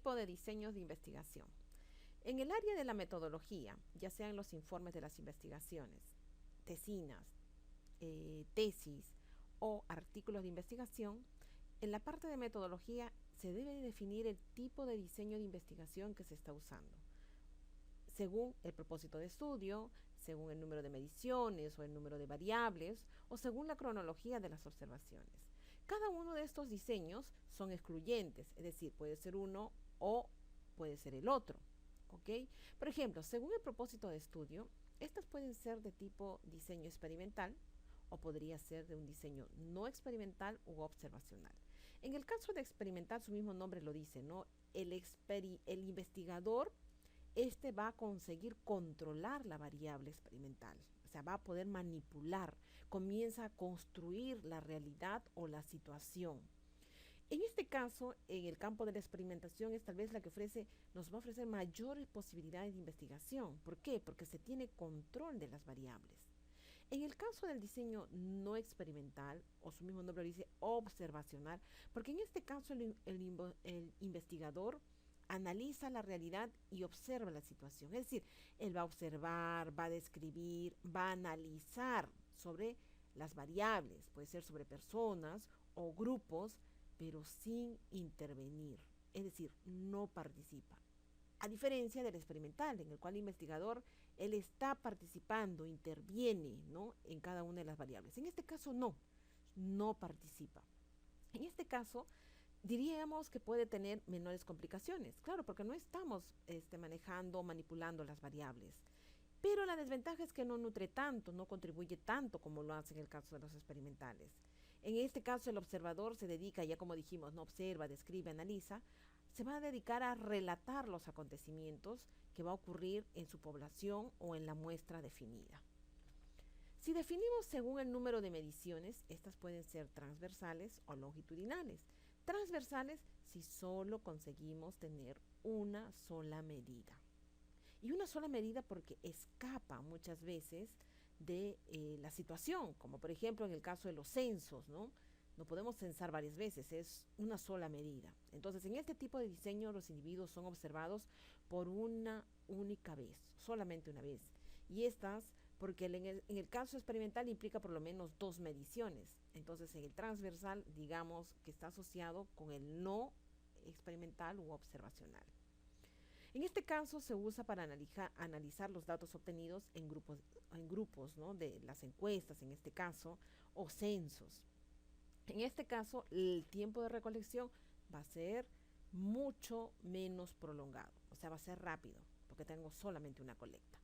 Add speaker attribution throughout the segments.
Speaker 1: tipo de diseños de investigación. En el área de la metodología, ya sean los informes de las investigaciones, tesinas, tesis o artículos de investigación, en la parte de metodología se debe definir el tipo de diseño de investigación que se está usando, según el propósito de estudio, según el número de mediciones o el número de variables, o según la cronología de las observaciones. Cada uno de estos diseños son excluyentes, es decir, puede ser uno o puede ser el otro. ¿Ok? Por ejemplo, según el propósito de estudio, estas pueden ser de tipo diseño experimental o podría ser de un diseño no experimental u observacional. En el caso de experimental, su mismo nombre lo dice, ¿no? El investigador va a conseguir controlar la variable experimental, o sea, va a poder manipular, comienza a construir la realidad o la situación. En este caso, en el campo de la experimentación es tal vez la que nos va a ofrecer mayores posibilidades de investigación. ¿Por qué? Porque se tiene control de las variables. En el caso del diseño no experimental, o su mismo nombre lo dice, observacional, porque en este caso el investigador analiza la realidad y observa la situación. Es decir, él va a observar, va a describir, va a analizar sobre las variables, puede ser sobre personas o grupos, pero sin intervenir. Es decir, no participa. A diferencia del experimental, en el cual el investigador, él está participando, interviene, ¿no?, en cada una de las variables. En este caso no participa. En este caso, diríamos que puede tener menores complicaciones, claro, porque no estamos manejando, manipulando las variables. Pero la desventaja es que no nutre tanto, no contribuye tanto como lo hace en el caso de los experimentales. En este caso el observador se dedica, ya como dijimos, no observa, describe, analiza, se va a dedicar a relatar los acontecimientos que va a ocurrir en su población o en la muestra definida. Si definimos según el número de mediciones, estas pueden ser transversales o longitudinales. Transversales si solo conseguimos tener una sola medida. Y una sola medida porque escapa muchas veces de la situación, como por ejemplo en el caso de los censos, ¿no? No podemos censar varias veces, es una sola medida. Entonces, en este tipo de diseño, los individuos son observados por una única vez, solamente una vez. Y estas, porque en el caso experimental implica por lo menos dos mediciones. Entonces, en el transversal, digamos que está asociado con el no experimental u observacional. En este caso se usa para analizar los datos obtenidos en grupos, ¿no?, de las encuestas, en este caso, o censos. En este caso, el tiempo de recolección va a ser mucho menos prolongado, o sea, va a ser rápido, porque tengo solamente una colecta.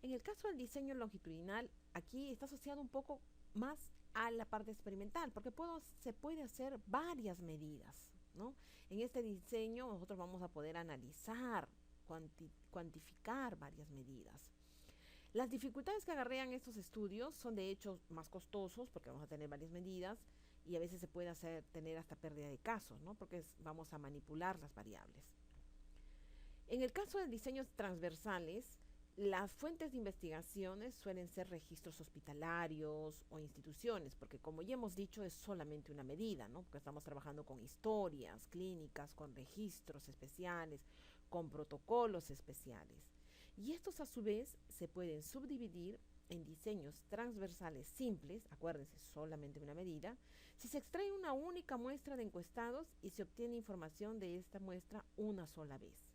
Speaker 1: En el caso del diseño longitudinal, aquí está asociado un poco más a la parte experimental, porque se puede hacer varias medidas, ¿no? En este diseño nosotros vamos a poder analizar, cuantificar varias medidas. Las dificultades que acarrean estos estudios son de hecho más costosos porque vamos a tener varias medidas y a veces se puede tener hasta pérdida de casos, ¿no?, porque vamos a manipular las variables. En el caso de diseños transversales, las fuentes de investigaciones suelen ser registros hospitalarios o instituciones, porque como ya hemos dicho es solamente una medida, ¿no?, porque estamos trabajando con historias clínicas, con registros especiales, con protocolos especiales. Y estos a su vez se pueden subdividir en diseños transversales simples, acuérdense, solamente una medida, si se extrae una única muestra de encuestados y se obtiene información de esta muestra una sola vez.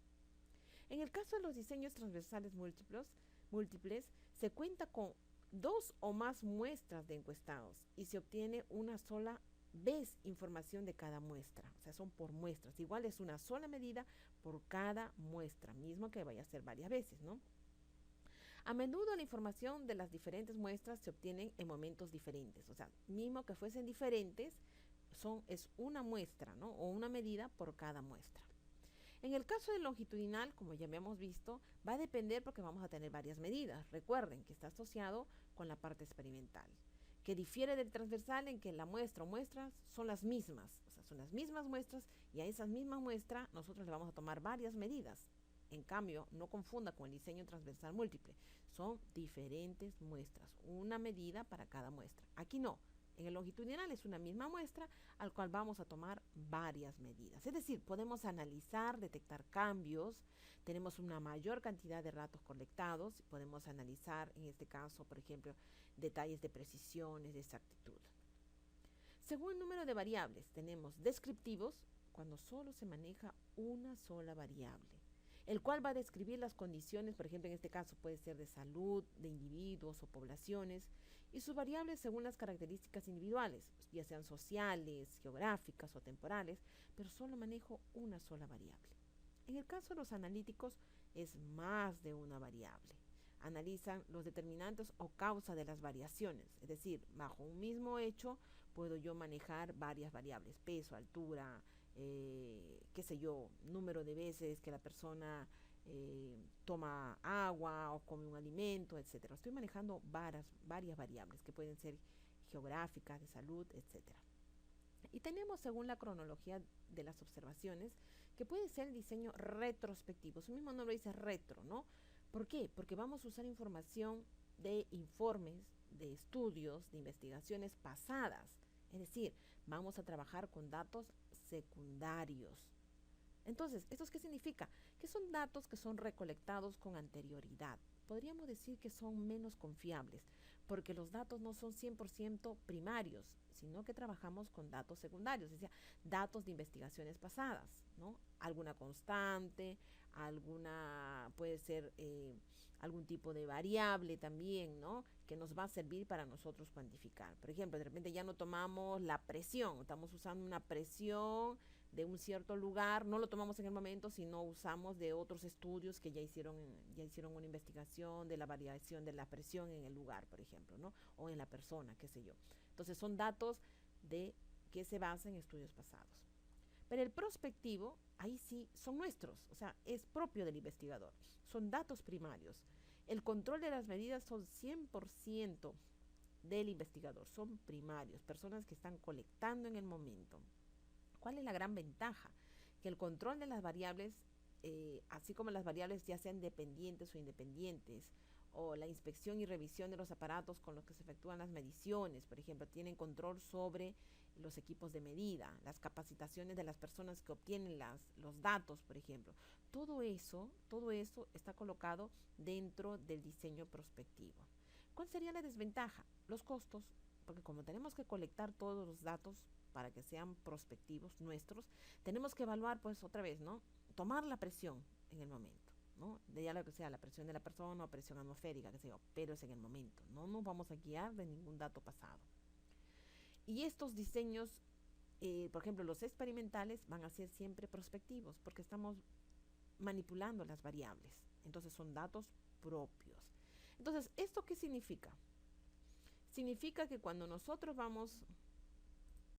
Speaker 1: En el caso de los diseños transversales múltiples, se cuenta con dos o más muestras de encuestados y se obtiene una sola vez información de cada muestra, o sea, son por muestras. Igual es una sola medida por cada muestra, mismo que vaya a ser varias veces, ¿no? A menudo la información de las diferentes muestras se obtienen en momentos diferentes, o sea, mismo que fuesen diferentes, es una muestra, ¿no?, o una medida por cada muestra. En el caso del longitudinal, como ya habíamos visto, va a depender porque vamos a tener varias medidas. Recuerden que está asociado con la parte experimental, que difiere del transversal en que la muestra o muestras son las mismas, o sea, son las mismas muestras y a esas mismas muestras nosotros le vamos a tomar varias medidas. En cambio, no confunda con el diseño transversal múltiple, son diferentes muestras, una medida para cada muestra. Aquí no, En el longitudinal es una misma muestra al cual vamos a tomar varias medidas. Es decir, podemos analizar, detectar cambios, tenemos una mayor cantidad de datos colectados, podemos analizar, en este caso, por ejemplo, detalles de precisiones, de exactitud. Según el número de variables, tenemos descriptivos cuando solo se maneja una sola variable, el cual va a describir las condiciones, por ejemplo, en este caso puede ser de salud, de individuos o poblaciones, y sus variables según las características individuales, ya sean sociales, geográficas o temporales, pero solo manejo una sola variable. En el caso de los analíticos es más de una variable. Analizan los determinantes o causa de las variaciones, es decir, bajo un mismo hecho puedo yo manejar varias variables, peso, altura, qué sé yo, número de veces que la persona toma agua o come un alimento, etcétera. Estoy manejando varias variables que pueden ser geográficas, de salud, etcétera. Y tenemos, según la cronología de las observaciones, que puede ser el diseño retrospectivo. Su mismo nombre dice retro, ¿no? ¿Por qué? Porque vamos a usar información de informes, de estudios, de investigaciones pasadas. Es decir, vamos a trabajar con datos secundarios. Entonces, ¿esto qué significa? Que son datos que son recolectados con anterioridad. Podríamos decir que son menos confiables, porque los datos no son 100% primarios, sino que trabajamos con datos secundarios, es decir, datos de investigaciones pasadas, ¿no? Alguna constante, puede ser algún tipo de variable también, ¿no? Que nos va a servir para nosotros cuantificar. Por ejemplo, de repente ya no tomamos la presión, estamos usando una presión de un cierto lugar, no lo tomamos en el momento, sino usamos de otros estudios que ya hicieron una investigación de la variación de la presión en el lugar, por ejemplo, ¿no? O en la persona, qué sé yo. Entonces son datos que se basan en estudios pasados. Pero el prospectivo, ahí sí, son nuestros, o sea, es propio del investigador, son datos primarios. El control de las medidas son 100% del investigador, son primarios, personas que están colectando en el momento. ¿Cuál es la gran ventaja? Que el control de las variables, así como las variables ya sean dependientes o independientes, o la inspección y revisión de los aparatos con los que se efectúan las mediciones, por ejemplo, tienen control sobre los equipos de medida, las capacitaciones de las personas que obtienen los datos, por ejemplo. Todo eso está colocado dentro del diseño prospectivo. ¿Cuál sería la desventaja? Los costos, porque como tenemos que colectar todos los datos para que sean prospectivos nuestros, tenemos que evaluar, pues otra vez, ¿no? Tomar la presión en el momento, ¿no? De ya lo que sea, la presión de la persona o presión atmosférica, qué sé yo, pero es en el momento, no nos vamos a guiar de ningún dato pasado. Y estos diseños, por ejemplo, los experimentales van a ser siempre prospectivos, porque estamos manipulando las variables, entonces son datos propios. Entonces, ¿esto qué significa? Significa que cuando nosotros vamos